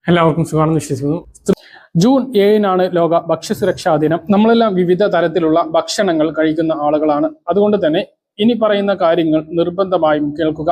എല്ലാവർക്കും സുഖമാണെന്ന് വിശ്വസിക്കുന്നു. ജൂൺ 7 ലോക ഭക്ഷ്യസുരക്ഷാ ദിനം. നമ്മളെല്ലാം വിവിധ തരത്തിലുള്ള ഭക്ഷണങ്ങൾ കഴിക്കുന്ന ആളുകളാണ്. അതുകൊണ്ട് തന്നെ ഇനി പറയുന്ന കാര്യങ്ങൾ നിർബന്ധമായും കേൾക്കുക.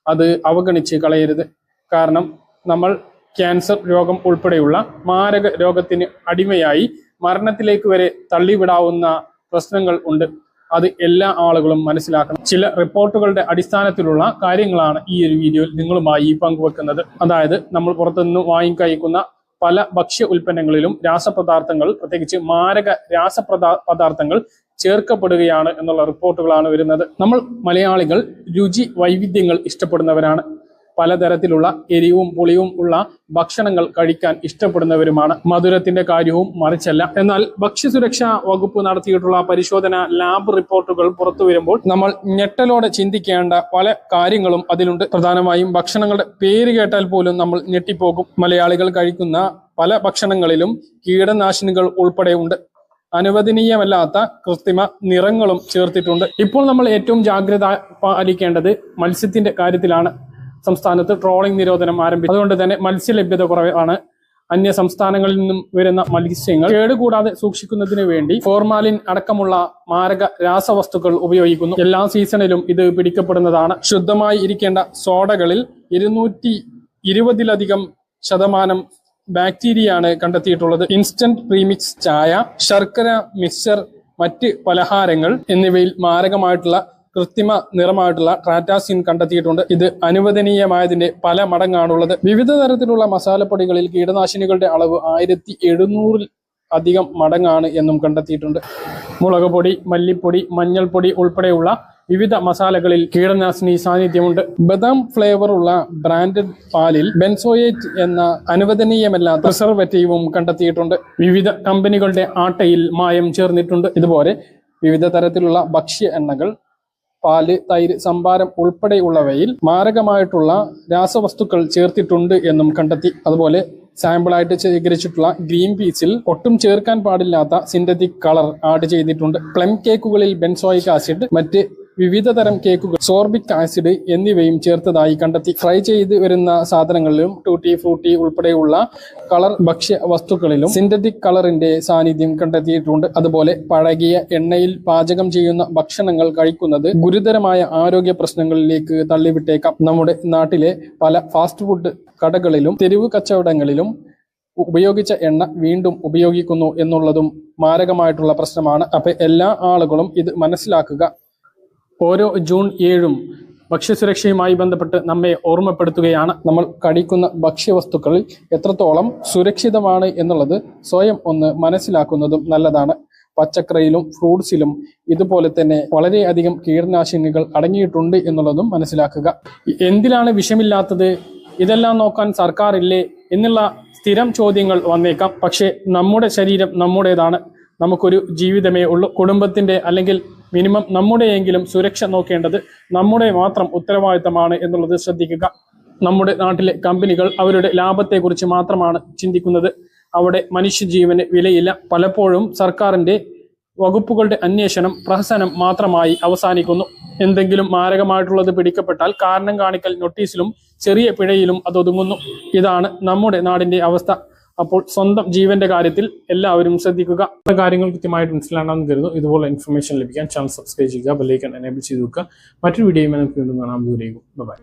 അത് അവഗണിച്ച് കളയരുത്. കാരണം നമ്മൾ ക്യാൻസർ രോഗം ഉൾപ്പെടെയുള്ള മാരക രോഗത്തിന് അടിമയായി മരണത്തിലേക്ക് വരെ തള്ളിവിടാവുന്ന പ്രശ്നങ്ങൾ ഉണ്ട്. അത് എല്ലാ ആളുകളും മനസ്സിലാക്കണം. ചില റിപ്പോർട്ടുകളുടെ അടിസ്ഥാനത്തിലുള്ള കാര്യങ്ങളാണ് ഈ ഒരു വീഡിയോയിൽ നിങ്ങളുമായി പങ്കുവെക്കുന്നത്. അതായത് നമ്മൾ പുറത്തുനിന്ന് വാങ്ങിക്കഴിക്കുന്ന പല ഭക്ഷ്യ ഉൽപ്പന്നങ്ങളിലും രാസപദാർത്ഥങ്ങൾ, പ്രത്യേകിച്ച് മാരക രാസപദാർത്ഥങ്ങൾ ചേർക്കപ്പെടുകയാണ് എന്നുള്ള റിപ്പോർട്ടുകളാണ് വരുന്നത്. നമ്മൾ മലയാളികൾ രുചി വൈവിധ്യങ്ങൾ ഇഷ്ടപ്പെടുന്നവരാണ്. പലതരത്തിലുള്ള എരിവും പുളിയും ഉള്ള ഭക്ഷണങ്ങൾ കഴിക്കാൻ ഇഷ്ടപ്പെടുന്നവരുമാണ്. മധുരത്തിന്റെ കാര്യവും മറിച്ചല്ല. എന്നാൽ ഭക്ഷ്യസുരക്ഷാ വകുപ്പ് നടത്തിയിട്ടുള്ള പരിശോധന ലാബ് റിപ്പോർട്ടുകൾ പുറത്തു വരുമ്പോൾ നമ്മൾ ഞെട്ടലോടെ ചിന്തിക്കേണ്ട പല കാര്യങ്ങളും അതിലുണ്ട്. പ്രധാനമായും ഭക്ഷണങ്ങളുടെ പേര് കേട്ടാൽ പോലും നമ്മൾ ഞെട്ടിപ്പോകും. മലയാളികൾ കഴിക്കുന്ന പല ഭക്ഷണങ്ങളിലും കീടനാശിനികൾ ഉൾപ്പെടെ ഉണ്ട്. അനുവദനീയമല്ലാത്ത കൃത്രിമ നിറങ്ങളും ചേർത്തിട്ടുണ്ട്. ഇപ്പോൾ നമ്മൾ ഏറ്റവും ജാഗ്രത പാലിക്കേണ്ടത് മത്സ്യത്തിന്റെ കാര്യത്തിലാണ്. സംസ്ഥാനത്ത് ട്രോളിംഗ് നിരോധനം ആരംഭിച്ചു. അതുകൊണ്ട് തന്നെ മത്സ്യലഭ്യത കുറവാണ്. അന്യ സംസ്ഥാനങ്ങളിൽ നിന്നും വരുന്ന മത്സ്യങ്ങൾ കേടുകൂടാതെ സൂക്ഷിക്കുന്നതിന് വേണ്ടി ഫോർമാലിൻ അടക്കമുള്ള മാരക രാസവസ്തുക്കൾ ഉപയോഗിക്കുന്നു. എല്ലാ സീസണിലും ഇത് പിടിക്കപ്പെടുന്നതാണ്. ശുദ്ധമായി ഇരിക്കേണ്ട സോഡകളിൽ 220% ബാക്ടീരിയയാണ് കണ്ടെത്തിയിട്ടുള്ളത്. ഇൻസ്റ്റന്റ് പ്രീമിക്സ് ചായ, ശർക്കര മിക്സ്ചർ, മറ്റ് പലഹാരങ്ങൾ എന്നിവയിൽ മാരകമായിട്ടുള്ള കൃത്രിമ നിറമായിട്ടുള്ള ട്രാറ്റാസിൻ കണ്ടെത്തിയിട്ടുണ്ട്. ഇത് അനുവദനീയമായതിന്റെ പല മടങ്ങാണുള്ളത്. വിവിധ തരത്തിലുള്ള മസാലപ്പൊടികളിൽ കീടനാശിനികളുടെ അളവ് 1700 അധികം മടങ്ങാണ് എന്നും കണ്ടെത്തിയിട്ടുണ്ട്. മുളക് പൊടി, മല്ലിപ്പൊടി, മഞ്ഞൾപ്പൊടി ഉൾപ്പെടെയുള്ള വിവിധ മസാലകളിൽ കീടനാശിനി സാന്നിധ്യമുണ്ട്. ബദാം ഫ്ലേവർ ഉള്ള ബ്രാൻഡഡ് പാലിൽ ബെൻസോയേറ്റ് എന്ന അനുവദനീയമല്ലാത്ത പ്രിസർവേറ്റീവും കണ്ടെത്തിയിട്ടുണ്ട്. വിവിധ കമ്പനികളുടെ ആട്ടയിൽ മായം ചേർന്നിട്ടുണ്ട്. ഇതുപോലെ വിവിധ തരത്തിലുള്ള ഭക്ഷ്യ എണ്ണകൾ, പാല്, തൈര്, സംഭാരം ഉൾപ്പെടെയുള്ളവയിൽ മാരകമായിട്ടുള്ള രാസവസ്തുക്കൾ ചേർത്തിട്ടുണ്ട് എന്നും കണ്ടെത്തി. അതുപോലെ സാമ്പിളായിട്ട് ശേഖരിച്ചിട്ടുള്ള ഗ്രീൻ പീസിൽ ഒട്ടും ചേർക്കാൻ പാടില്ലാത്ത സിന്തറ്റിക് കളർ ആഡ് ചെയ്തിട്ടുണ്ട്. പ്ലം കേക്കുകളിൽ ബെൻസോയിക് ആസിഡ്, മറ്റ് വിവിധ തരം കേക്കുകൾ സോർബിക് ആസിഡ് എന്നിവയും ചേർത്തതായി കണ്ടെത്തി. ഫ്രൈ ചെയ്ത് വരുന്ന സാധനങ്ങളിലും ടൂട്ടി ഫ്രൂട്ടി ഉൾപ്പെടെയുള്ള കളർ ഭക്ഷ്യ വസ്തുക്കളിലും സിന്തറ്റിക് കളറിന്റെ സാന്നിധ്യം കണ്ടെത്തിയിട്ടുണ്ട്. അതുപോലെ പഴകിയ എണ്ണയിൽ പാചകം ചെയ്യുന്ന ഭക്ഷണങ്ങൾ കഴിക്കുന്നത് ഗുരുതരമായ ആരോഗ്യ പ്രശ്നങ്ങളിലേക്ക് തള്ളിവിട്ടേക്കാം. നമ്മുടെ നാട്ടിലെ പല ഫാസ്റ്റ് ഫുഡ് കടകളിലും തെരുവ് കച്ചവടങ്ങളിലും ഉപയോഗിച്ച എണ്ണ വീണ്ടും ഉപയോഗിക്കുന്നു എന്നുള്ളതും മാരകമായിട്ടുള്ള പ്രശ്നമാണ്. അപ്പൊ എല്ലാ ആളുകളും ഇത് മനസ്സിലാക്കുക. ഓരോ ജൂൺ 7 ഭക്ഷ്യസുരക്ഷയുമായി ബന്ധപ്പെട്ട് നമ്മെ ഓർമ്മപ്പെടുത്തുകയാണ്. നമ്മൾ കഴിക്കുന്ന ഭക്ഷ്യവസ്തുക്കളിൽ എത്രത്തോളം സുരക്ഷിതമാണ് എന്നുള്ളത് സ്വയം ഒന്ന് മനസ്സിലാക്കുന്നതും നല്ലതാണ്. പച്ചക്കറിയിലും ഫ്രൂട്ട്സിലും ഇതുപോലെ തന്നെ വളരെയധികം കീടനാശിനികൾ അടങ്ങിയിട്ടുണ്ട് എന്നുള്ളതും മനസ്സിലാക്കുക. എന്തിനാണ് വിഷമില്ലാത്തത്, ഇതെല്ലാം നോക്കാൻ സർക്കാർ ഇല്ലേ എന്നുള്ള സ്ഥിരം ചോദ്യങ്ങൾ വന്നേക്കാം. പക്ഷേ നമ്മുടെ ശരീരം നമ്മുടേതാണ്. നമുക്കൊരു ജീവിതമേ ഉള്ളൂ. കുടുംബത്തിന്റെ അല്ലെങ്കിൽ മിനിമം നമ്മുടെയെങ്കിലും സുരക്ഷ നോക്കേണ്ടത് നമ്മുടെ മാത്രം ഉത്തരവാദിത്തമാണ് എന്നുള്ളത് ശ്രദ്ധിക്കുക. നമ്മുടെ നാട്ടിലെ കമ്പനികൾ അവരുടെ ലാഭത്തെക്കുറിച്ച് മാത്രമാണ് ചിന്തിക്കുന്നത്. അവിടെ മനുഷ്യജീവന് വിലയില്ല. പലപ്പോഴും സർക്കാരിന്റെ വകുപ്പുകളുടെ അന്വേഷണം പ്രഹസനം മാത്രമായി അവസാനിക്കുന്നു. എന്തെങ്കിലും മാരകമായിട്ടുള്ളത് പിടിക്കപ്പെട്ടാൽ കാരണം കാണിക്കൽ നോട്ടീസിലും ചെറിയ പിഴയിലും അതൊതുങ്ങുന്നു. ഇതാണ് നമ്മുടെ നാടിന്റെ അവസ്ഥ. അപ്പോൾ സ്വന്തം ജീവന്റെ കാര്യത്തിൽ എല്ലാവരും ശ്രദ്ധിക്കുക. കാര്യങ്ങൾ കൃത്യമായിട്ട് മനസ്സിലാണെന്ന് കരുതുന്നു. ഇതുപോലെ ഇൻഫർമേഷൻ ലഭിക്കാൻ ചാനൽ സബ്സ്ക്രൈബ് ചെയ്യുക, ബെൽ ഐക്കൺ എനേബിൾ ചെയ്ത് വെക്കുക. മറ്റൊരു വീഡിയോയുമായി നമുക്ക് വീണ്ടും കാണാം. ബൈ.